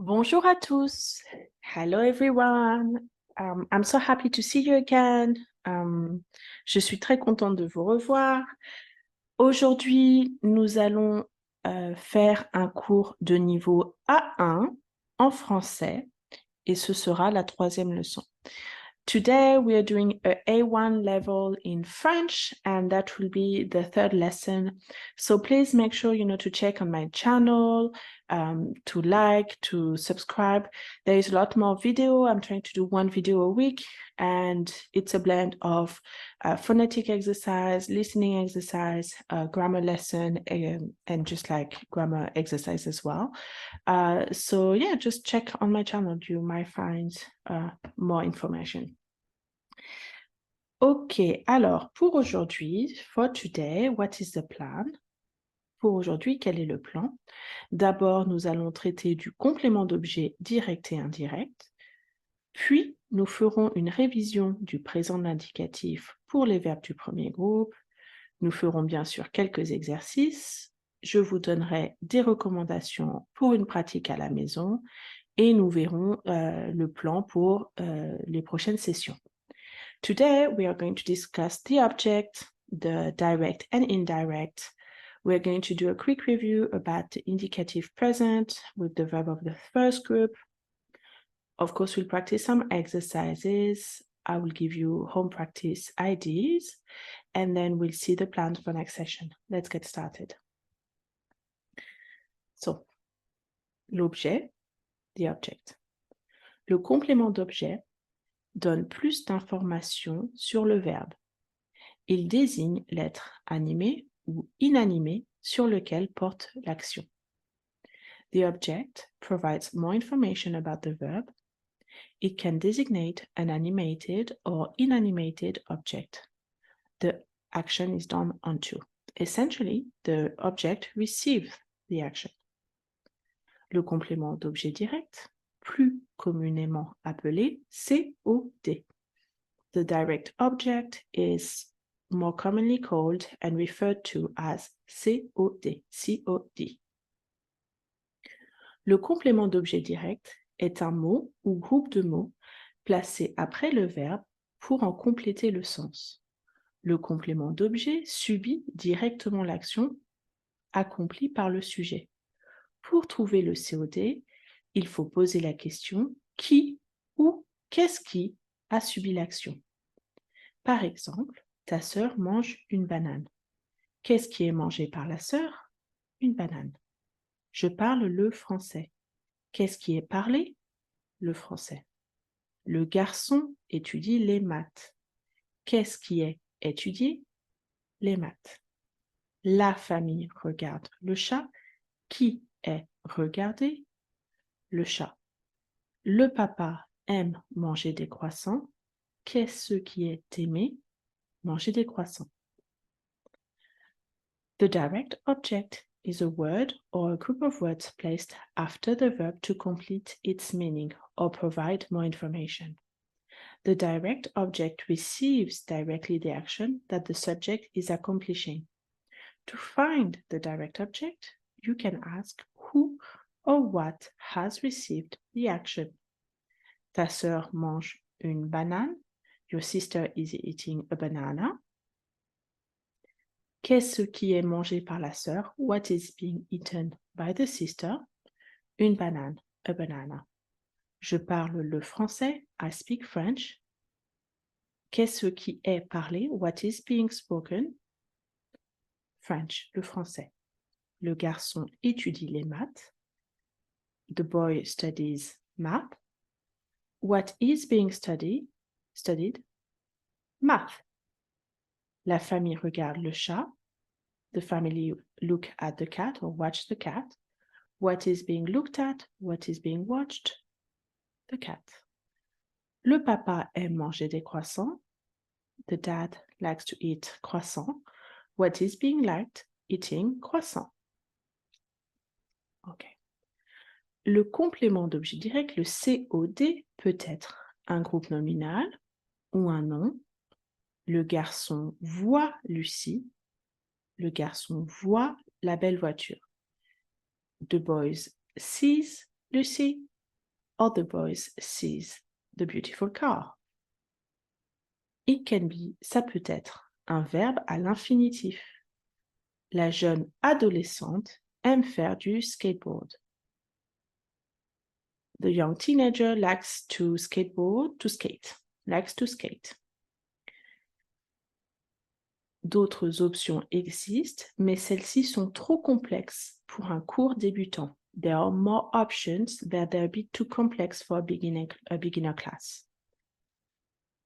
Bonjour à tous. Hello everyone. I'm so happy to see you again. Je suis très contente de vous revoir. Aujourd'hui, nous allons faire un cours de niveau A1 en français et ce sera la troisième leçon. Today, we are doing a A1 level in French, and that will be the third lesson. So please make sure, to check on my channel, to like, to subscribe. There is a lot more video. I'm trying to do one video a week, and it's a blend of phonetic exercise, listening exercise, grammar lesson, and just like grammar exercise as well. So yeah, just check on my channel. You might find more information. Ok, alors pour aujourd'hui, for today, what is the plan? Pour aujourd'hui, quel est le plan? D'abord, nous allons traiter du complément d'objet direct et indirect. Puis, nous ferons une révision du présent de l'indicatif pour les verbes du premier groupe. Nous ferons bien sûr quelques exercices. Je vous donnerai des recommandations pour une pratique à la maison et nous verrons le plan pour les prochaines sessions. Today, we are going to discuss the object, the direct and indirect. We're going to do a quick review about the indicative present with the verb of the first group. Of course, we'll practice some exercises. I will give you home practice ideas, and then we'll see the plans for next session. Let's get started. So, l'objet, the object. Le complément d'objet donne plus d'informations sur le verbe. Il désigne l'être animé ou inanimé sur lequel porte l'action. The object provides more information about the verb. It can designate an animated or inanimated object. The action is done onto. Essentially, the object receives the action. Le complément d'objet direct, plus communément appelé COD. The direct object is more commonly called and referred to as COD. COD. Le complément d'objet direct est un mot ou groupe de mots placé après le verbe pour en compléter le sens. Le complément d'objet subit directement l'action accomplie par le sujet. Pour trouver le COD, il faut poser la question qui ou qu'est-ce qui a subi l'action. Par exemple, ta sœur mange une banane. Qu'est-ce qui est mangé par la sœur? Une banane. Je parle le français. Qu'est-ce qui est parlé? Le français. Le garçon étudie les maths. Qu'est-ce qui est étudié? Les maths. La famille regarde le chat. Qui est regardé? Le chat. Le papa aime manger des croissants. Qu'est-ce qui est aimé? Manger des croissants. The direct object is a word or a group of words placed after the verb to complete its meaning or provide more information. The direct object receives directly the action that the subject is accomplishing. To find the direct object, you can ask who or what has received the action. Ta sœur mange une banane. Your sister is eating a banana. Qu'est-ce qui est mangé par la sœur? What is being eaten by the sister? Une banane, a banana. Je parle le français. I speak French. Qu'est-ce qui est parlé? What is being spoken? French, le français. Le garçon étudie les maths. The boy studies math. What is being studied? Math. La famille regarde le chat. The family look at the cat or watch the cat. What is being looked at? What is being watched? The cat. Le papa aime manger des croissants. The dad likes to eat croissant. What is being liked? Eating croissant. Ok. Le complément d'objet direct, le COD, peut être un groupe nominal ou un nom. Le garçon voit Lucie. Le garçon voit la belle voiture. The boy sees Lucy? Or the boys sees the beautiful car. It can be, ça peut être un verbe à l'infinitif. La jeune adolescente aime faire du skateboard. The young teenager likes to skate. Likes to skate. D'autres options existent, mais celles-ci sont trop complexes pour un cours débutant. There are more options, but they're a bit too complex for a beginner class.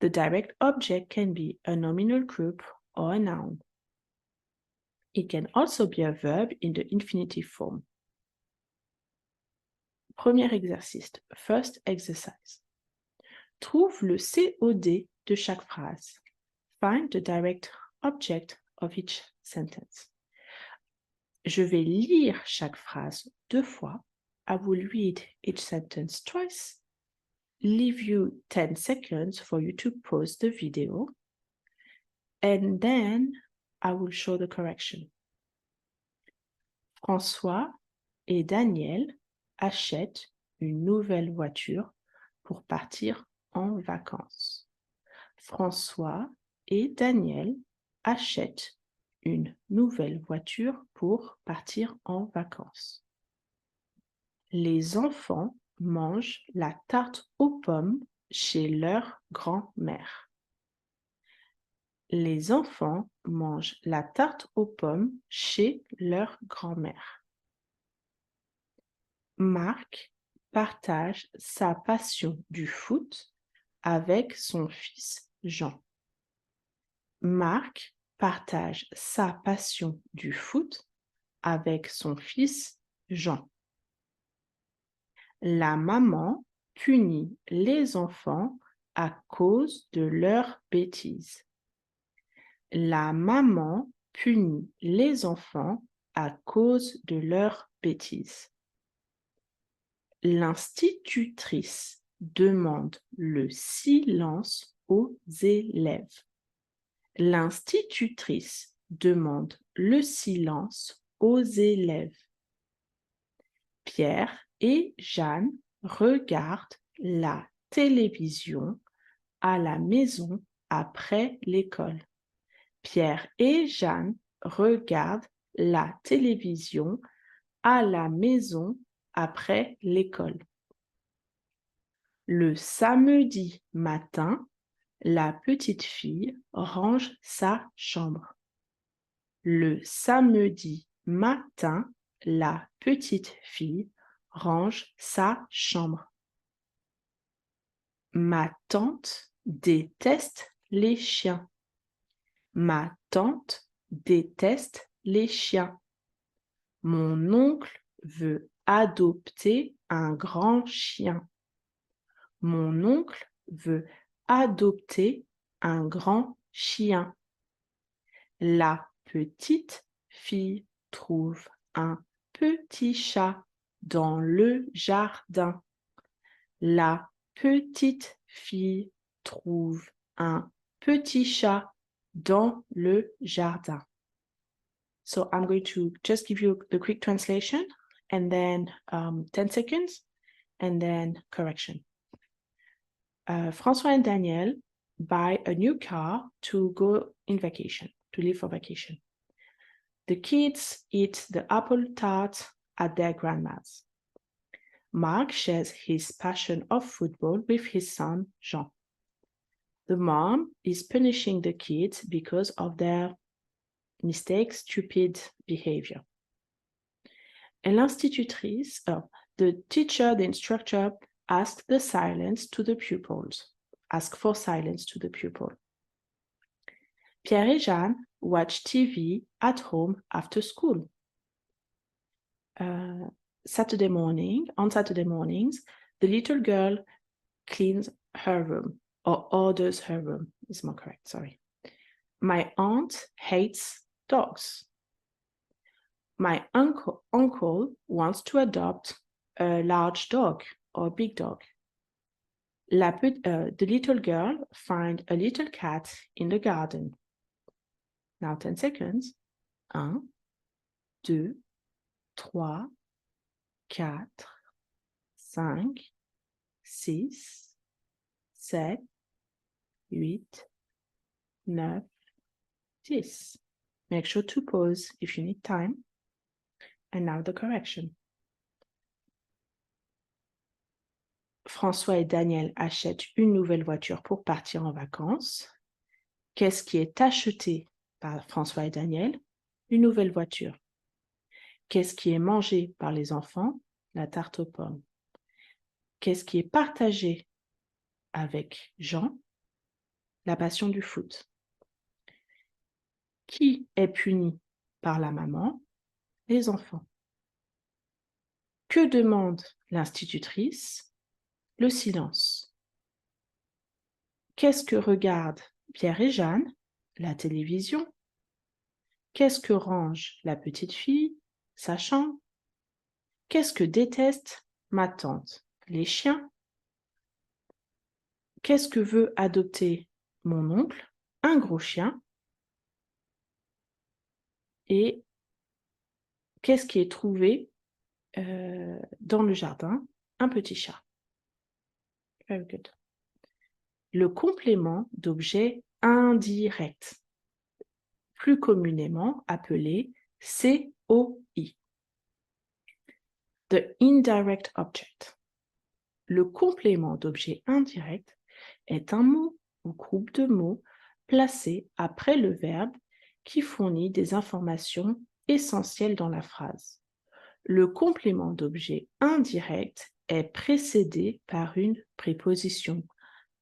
The direct object can be a nominal group or a noun. It can also be a verb in the infinitive form. Premier exercice. First exercise. Trouve le COD de chaque phrase. Find the direct object of each sentence. Je vais lire chaque phrase 2 fois. I will read each sentence twice. Leave you 10 seconds for you to pause the video. And then I will show the correction. François et Daniel achètent une nouvelle voiture pour partir en vacances. François et Daniel achètent une nouvelle voiture pour partir en vacances. Les enfants mangent la tarte aux pommes chez leur grand-mère. Les enfants mangent la tarte aux pommes chez leur grand-mère. Marc partage sa passion du foot avec son fils Jean. Marc partage sa passion du foot avec son fils Jean. La maman punit les enfants à cause de leurs bêtises. La maman punit les enfants à cause de leurs bêtises. L'institutrice demande le silence aux élèves. L'institutrice demande le silence aux élèves. Pierre et Jeanne regardent la télévision à la maison après l'école. Pierre et Jeanne regardent la télévision à la maison après l'école. Le samedi matin, la petite fille range sa chambre. Le samedi matin, la petite fille range sa chambre. Ma tante déteste les chiens. Ma tante déteste les chiens. Mon oncle veut adopter un grand chien. Mon oncle veut adopter un grand chien. La petite fille trouve un petit chat dans le jardin. La petite fille trouve un petit chat dans le jardin. So I'm going to just give you the quick translation and then 10 seconds and then correction. François and Daniel buy a new car to go in vacation, to leave for vacation. The kids eat the apple tart at their grandma's. Mark shares his passion of football with his son, Jean. The mom is punishing the kids because of their mistakes, stupid behavior. And l'institutrice, the teacher, the instructor, ask for silence to the pupils. Pierre et Jeanne watch TV at home after school. On Saturday mornings, the little girl cleans her room, or orders her room, is more correct, sorry. My aunt hates dogs. My uncle wants to adopt a large dog or a big dog. The little girl finds a little cat in the garden. Now 10 seconds. 1, 2, 3, 4, 5, 6, 7, 8, 9, 10. Make sure to pause if you need time. And now the correction. François et Daniel achètent une nouvelle voiture pour partir en vacances. Qu'est-ce qui est acheté par François et Daniel? Une nouvelle voiture. Qu'est-ce qui est mangé par les enfants? La tarte aux pommes. Qu'est-ce qui est partagé avec Jean? La passion du foot. Qui est puni par la maman? Les enfants. Que demande l'institutrice? Le silence. Qu'est-ce que regardent Pierre et Jeanne? La télévision. Qu'est-ce que range la petite fille? Sa chambre. Qu'est-ce que déteste ma tante? Les chiens. Qu'est-ce que veut adopter mon oncle? Un gros chien. Et qu'est-ce qui est trouvé dans le jardin? Un petit chat. Very good. Le complément d'objet indirect, plus communément appelé COI. The indirect object. Le complément d'objet indirect est un mot ou groupe de mots placé après le verbe qui fournit des informations essentielles dans la phrase. Le complément d'objet indirect est précédé par une préposition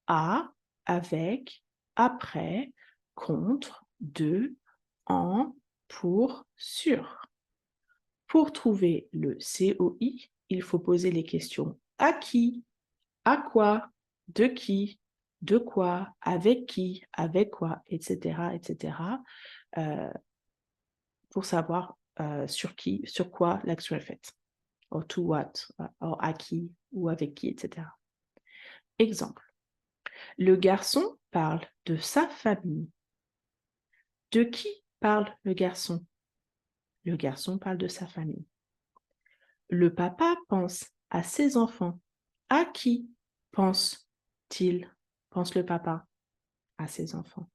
à, avec, après, contre, de, en, pour, sur. Pour trouver le COI, il faut poser les questions à qui, à quoi, de quoi, avec qui, avec quoi, etc., etc., pour savoir sur quoi l'action est faite. Or to what, or à qui, ou avec qui, etc. Exemple. Le garçon parle de sa famille. De qui parle le garçon? Le garçon parle de sa famille. Le papa pense à ses enfants. À qui pense-t-il? Pense le papa à ses enfants.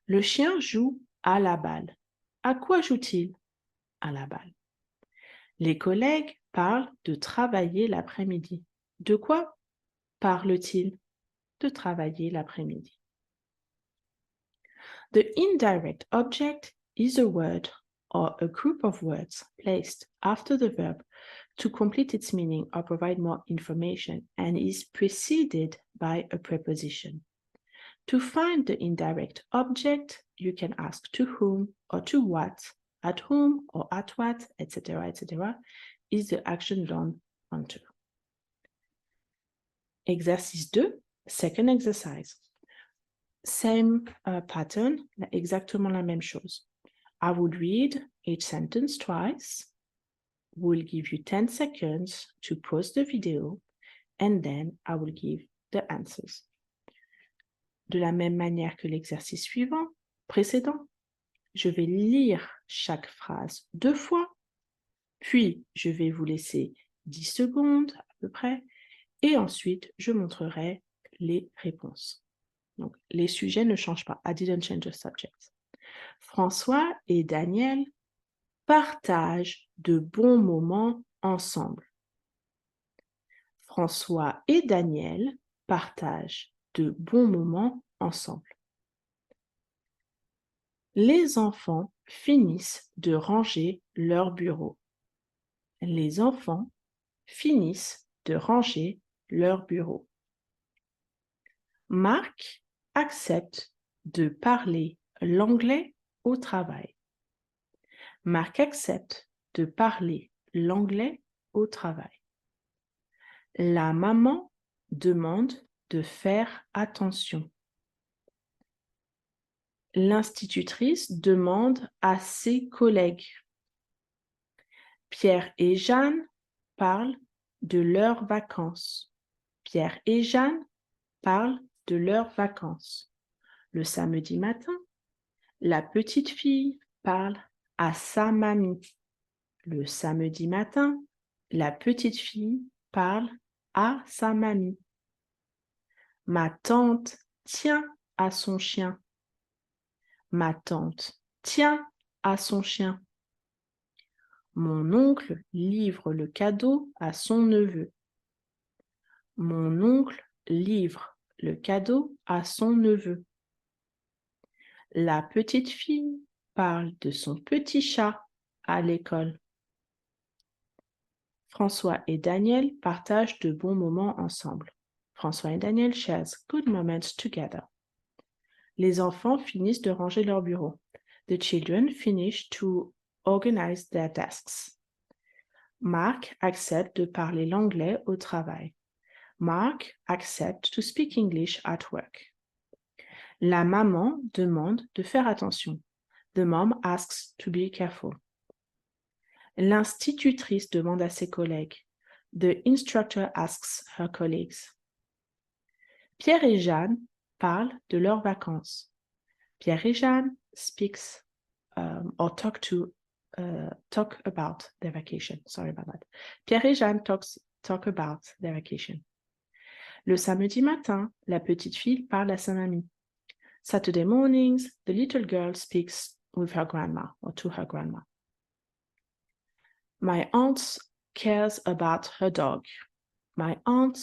Le chien joue à la balle. À quoi joue-t-il? À la balle. Les collègues parlent de travailler l'après-midi. De quoi parle-t-il? De travailler l'après-midi. The indirect object is a word or a group of words placed after the verb to complete its meaning or provide more information and is preceded by a preposition. To find the indirect object, you can ask to whom or to what, at whom or at what, etc., etc., is the action done onto. Exercice 2, second exercise. Same pattern, exactement la même chose. I would read each sentence twice. We'll give you 10 seconds to pause the video, and then I will give the answers. De la même manière que l'exercice suivant, précédent, je vais lire chaque phrase 2 fois, puis je vais vous laisser 10 secondes à peu près, et ensuite je montrerai les réponses. Donc, les sujets ne changent pas. I didn't change the subject. François et Daniel partagent de bons moments ensemble. François et Daniel partagent de bons moments ensemble. Les enfants finissent de ranger leur bureau. Les enfants finissent de ranger leur bureau. Marc accepte de parler l'anglais au travail. Marc accepte de parler l'anglais au travail. La maman demande de faire attention. L'institutrice demande à ses collègues. Pierre et Jeanne parlent de leurs vacances. Pierre et Jeanne parlent de leurs vacances. Le samedi matin, la petite fille parle à sa mamie. Le samedi matin, la petite fille parle à sa mamie. Ma tante tient à son chien. Ma tante tient à son chien. Mon oncle livre le cadeau à son neveu. Mon oncle livre le cadeau à son neveu. La petite fille parle de son petit chat à l'école. François et Daniel partagent de bons moments ensemble. François et Daniel shares good moments together. Les enfants finissent de ranger leur bureau. The children finish to organize their desks. Marc accepte de parler l'anglais au travail. Mark accepts to speak English at work. La maman demande de faire attention. The mom asks to be careful. L'institutrice demande à ses collègues. The instructor asks her colleagues. Pierre et Jeanne parlent de leurs vacances. Pierre et Jeanne speaks or talk about their vacation. Sorry about that. Pierre et Jeanne talk about their vacation. Le samedi matin, la petite fille parle à sa mamie. Saturday mornings, the little girl speaks with her grandma or to her grandma. My aunt cares about her dog. My aunt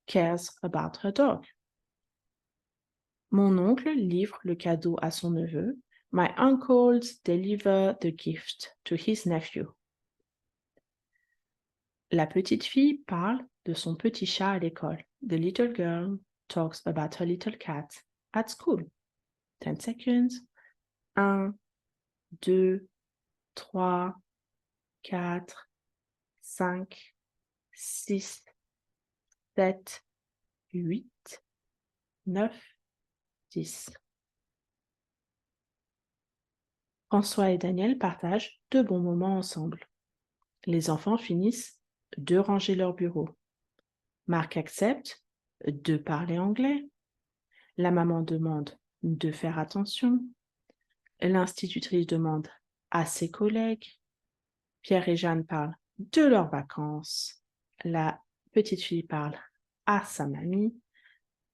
cares about her dog. Mon oncle livre le cadeau à son neveu. My uncles deliver the gift to his nephew. La petite fille parle de son petit chat à l'école. The little girl talks about her little cat at school. 10 seconds. 1, 2, 3, 4, 5, 6, 7, 8, 9, 10. François et Daniel partagent de bons moments ensemble. Les enfants finissent de ranger leur bureau. Marc accepte de parler anglais. La maman demande de faire attention. L'institutrice demande à ses collègues. Pierre et Jeanne parlent de leurs vacances. La petite fille parle à sa mamie.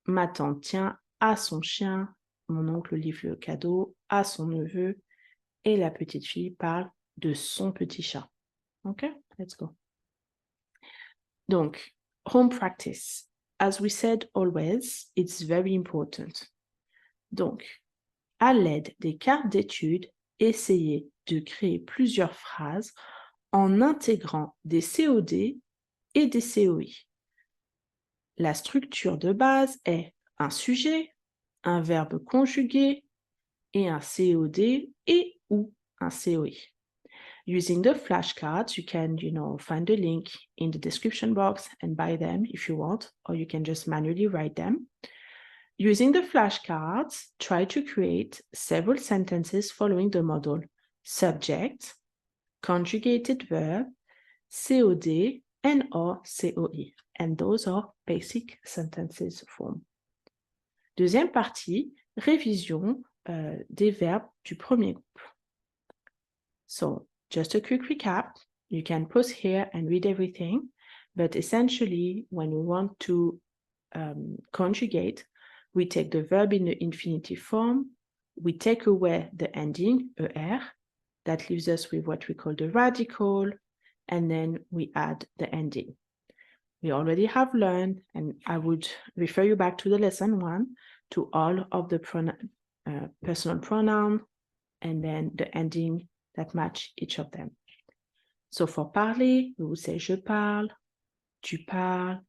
Ma tante tient à son chien. Mon oncle livre le cadeau à son neveu. Et la petite fille parle de son petit chat. OK, let's go. Donc, home practice. As we said always, it's very important. Donc, à l'aide des cartes d'études, essayez de créer plusieurs phrases en intégrant des COD et des COI. La structure de base est un sujet, un verbe conjugué et un COD et ou un COI. Using the flashcards, you can, find the link in the description box and buy them if you want, or you can just manually write them. Using the flashcards, try to create several sentences following the model subject, conjugated verb, COD, and or COI. And those are basic sentences form. Deuxième partie, révision des verbes du premier groupe. So, just a quick recap. You can pause here and read everything, but essentially, when we want to conjugate, we take the verb in the infinitive form, we take away the ending, er, that leaves us with what we call the radical, and then we add the ending. We already have learned, and I would refer you back to the lesson 1, to all of the personal pronoun, and then the ending that match each of them. So for parler, we will say je parle, tu parles,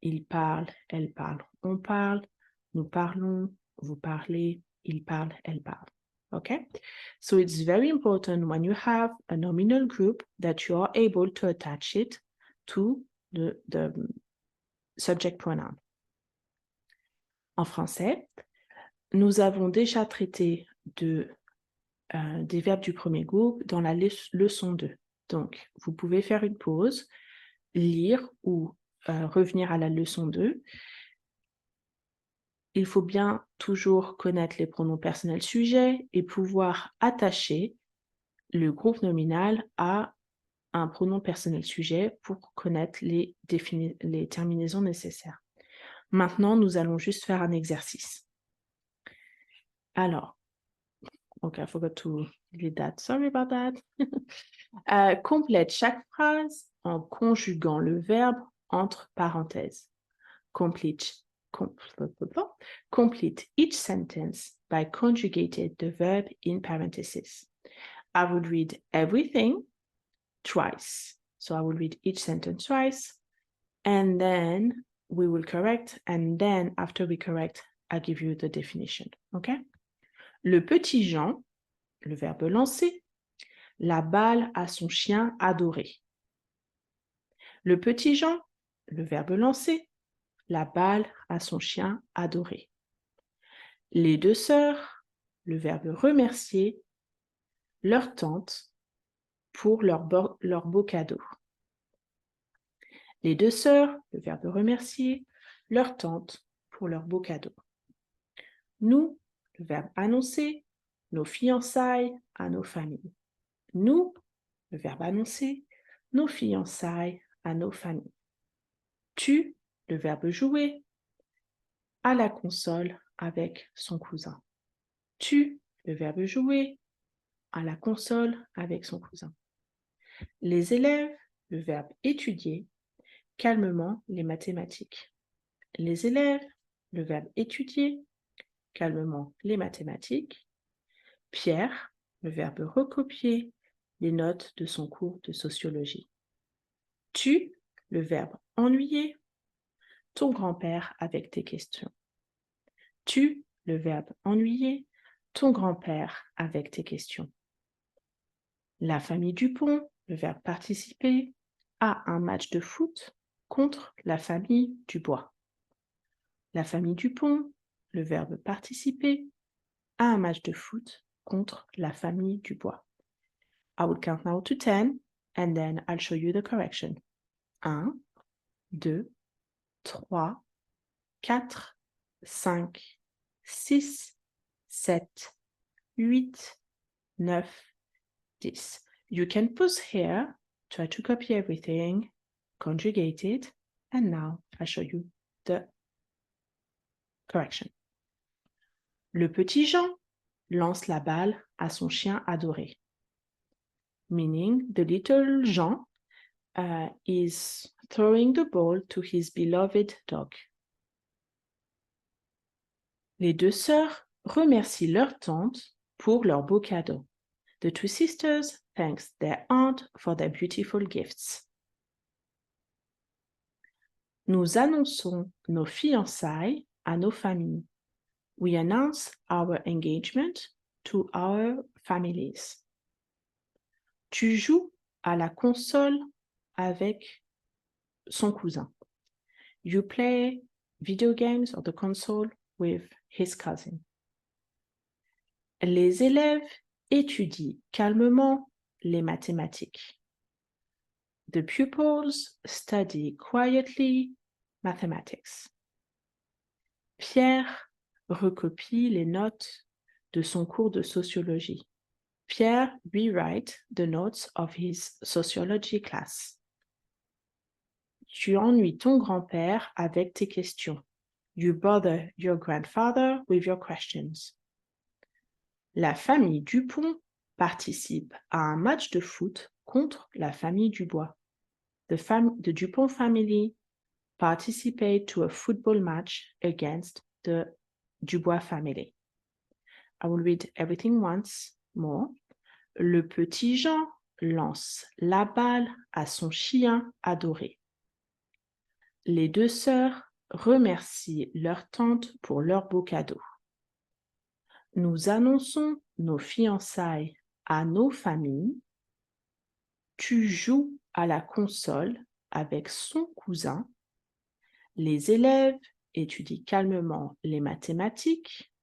il parle, elle parle, on parle, nous parlons, vous parlez, il parle, elle parle. Okay? So it's very important when you have a nominal group that you are able to attach it to the subject pronoun. En français, nous avons déjà traité des verbes du premier groupe dans la leçon 2. Donc, vous pouvez faire une pause, lire ou revenir à la leçon 2. Il faut bien toujours connaître les pronoms personnels sujets et pouvoir attacher le groupe nominal à un pronom personnel sujet pour connaître les terminaisons nécessaires. Maintenant, nous allons juste faire un exercice. Alors, okay, I forgot to delete that. Sorry about that. Complète chaque phrase en conjuguant le verbe entre parenthèses. Complete each sentence by conjugating the verb in parentheses. I would read everything twice. So I will read each sentence twice, and then we will correct, and then after we correct, I'll give you the definition, okay? Le petit Jean, le verbe lancer, la balle à son chien adoré. Le petit Jean, le verbe lancer, la balle à son chien adoré. Les deux sœurs, le verbe remercier, leur tante pour leur beau cadeau. Les deux sœurs, le verbe remercier, leur tante pour leur beau cadeau. Nous, le verbe annoncer, nos fiançailles à nos familles. Nous, le verbe annoncer, nos fiançailles à nos familles. Tu, le verbe jouer, à la console avec son cousin. Tu, le verbe jouer, à la console avec son cousin. Les élèves, le verbe étudier, calmement les mathématiques. Les élèves, le verbe étudier, calmement les mathématiques. Pierre, le verbe recopier les notes de son cours de sociologie. Tu, le verbe ennuyer, ton grand-père avec tes questions. Tu, le verbe ennuyer, ton grand-père avec tes questions. La famille Dupont, le verbe participer, à un match de foot contre la famille Dubois. La famille Dupont, le verbe participer, à un match de foot contre la famille Dubois. I will count now to 10 and then I'll show you the correction. 1, 2, 3, 4, 5, 6, 7, 8, 9, 10. You can pause here, try to copy everything, conjugate it, and now I'll show you the correction. Le petit Jean lance la balle à son chien adoré. Meaning the little Jean is throwing the ball to his beloved dog. Les deux sœurs remercient leur tante pour leur beau cadeau. The two sisters thanks their aunt for their beautiful gifts. Nous annonçons nos fiançailles à nos familles. We announce our engagement to our families. Tu joues à la console avec son cousin. You play video games or the console with his cousin. Les élèves étudient calmement les mathématiques. The pupils study quietly mathematics. Pierre recopie les notes de son cours de sociologie. Pierre rewrites the notes of his sociology class. Tu ennuies ton grand-père avec tes questions. You bother your grandfather with your questions. La famille Dupont participe à un match de foot contre la famille Dubois. The Dupont family participate to a football match against the Dubois family. I will read everything once more. Le petit Jean lance la balle à son chien adoré. Les deux sœurs remercient leur tante pour leur beau cadeau. Nous annonçons nos fiançailles à nos familles. Tu joues à la console avec son cousin. Les élèves étudient calmement les mathématiques.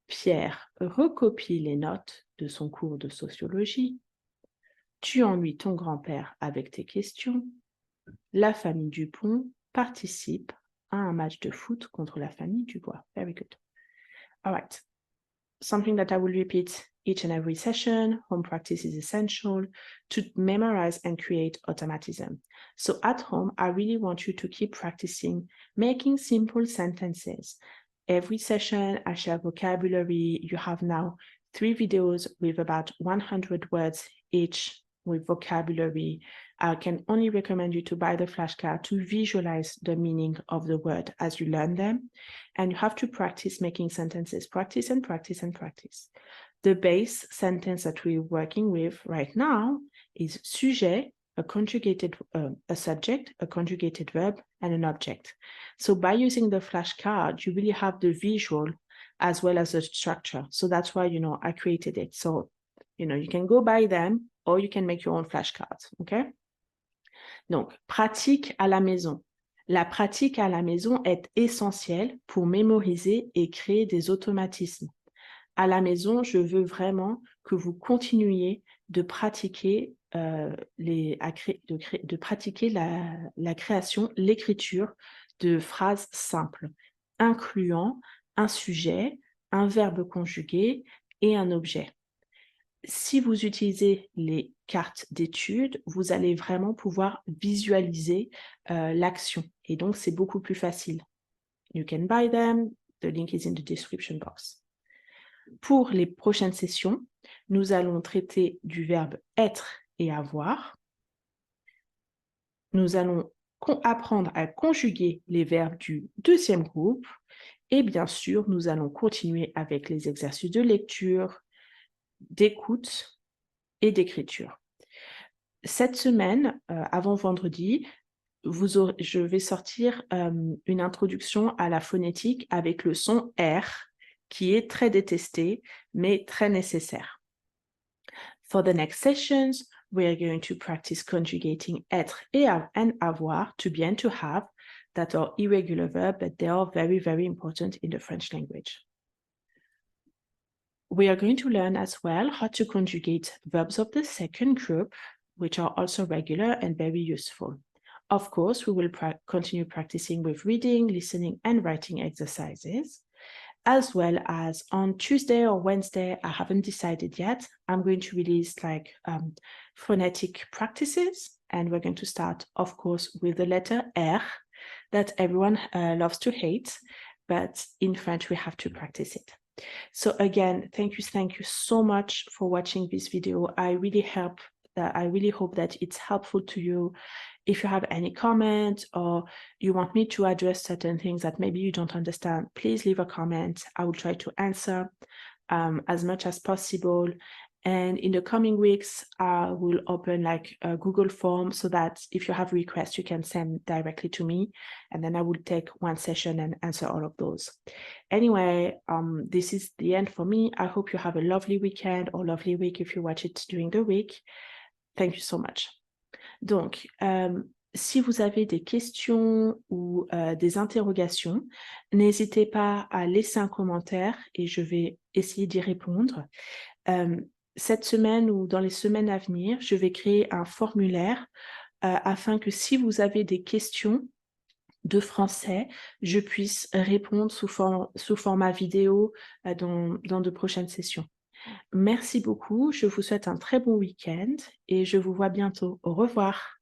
Pierre recopie les notes de son cours de sociologie. Tu ennuies ton grand-père avec tes questions. La famille Dupont participe à un match de foot contre la famille Dubois. Very good. All right. Something that I will repeat each and every session. Home practice is essential to memorize and create automatism. So at home, I really want you to keep practicing making simple sentences. Every session, I share vocabulary. You have now 3 videos with about 100 words each with vocabulary. I can only recommend you to buy the flashcard to visualize the meaning of the word as you learn them. And you have to practice making sentences, practice and practice and practice. The base sentence that we're working with right now is sujet, a conjugated, a subject, a conjugated verb, and an object. So by using the flashcard, you really have the visual as well as the structure. So that's why, I created it. So, you can go buy them or you can make your own flashcards, okay? Donc, pratique à la maison. La pratique à la maison est essentielle pour mémoriser et créer des automatismes. À la maison, je veux vraiment que vous continuiez de pratiquer, pratiquer la création, l'écriture de phrases simples, incluant un sujet, un verbe conjugué et un objet. Si vous utilisez les cartes d'études, vous allez vraiment pouvoir visualiser l'action. Et donc, c'est beaucoup plus facile. You can buy them. The link is in the description box. Pour les prochaines sessions, nous allons traiter du verbe être et avoir. Nous allons apprendre à conjuguer les verbes du deuxième groupe. Et bien sûr, nous allons continuer avec les exercices de lecture, d'écoute et d'écriture. Cette semaine, avant vendredi, je vais sortir une introduction à la phonétique avec le son R, qui est très détesté, mais très nécessaire. For the next sessions, we are going to practice conjugating être and avoir, to be and to have, that are irregular verbs, but they are very, very important in the French language. We are going to learn as well how to conjugate verbs of the second group, which are also regular and very useful. Of course, we will continue practicing with reading, listening, and writing exercises, as well as on Tuesday or Wednesday, I haven't decided yet, I'm going to release phonetic practices, and we're going to start, of course, with the letter R that everyone loves to hate, but in French, we have to practice it. So again, thank you so much for watching this video. I really hope that it's helpful to you. If you have any comments or you want me to address certain things that maybe you don't understand, please leave a comment. I will try to answer as much as possible. And in the coming weeks, I will open a Google form so that if you have requests, you can send directly to me. And then I will take one session and answer all of those. Anyway, this is the end for me. I hope you have a lovely weekend or lovely week if you watch it during the week. Thank you so much. Donc, si vous avez des questions ou des interrogations, n'hésitez pas à laisser un commentaire et je vais essayer d'y répondre. Cette semaine ou dans les semaines à venir, je vais créer un formulaire afin que si vous avez des questions de français, je puisse répondre sous format vidéo dans de prochaines sessions. Merci beaucoup, je vous souhaite un très bon week-end et je vous vois bientôt. Au revoir.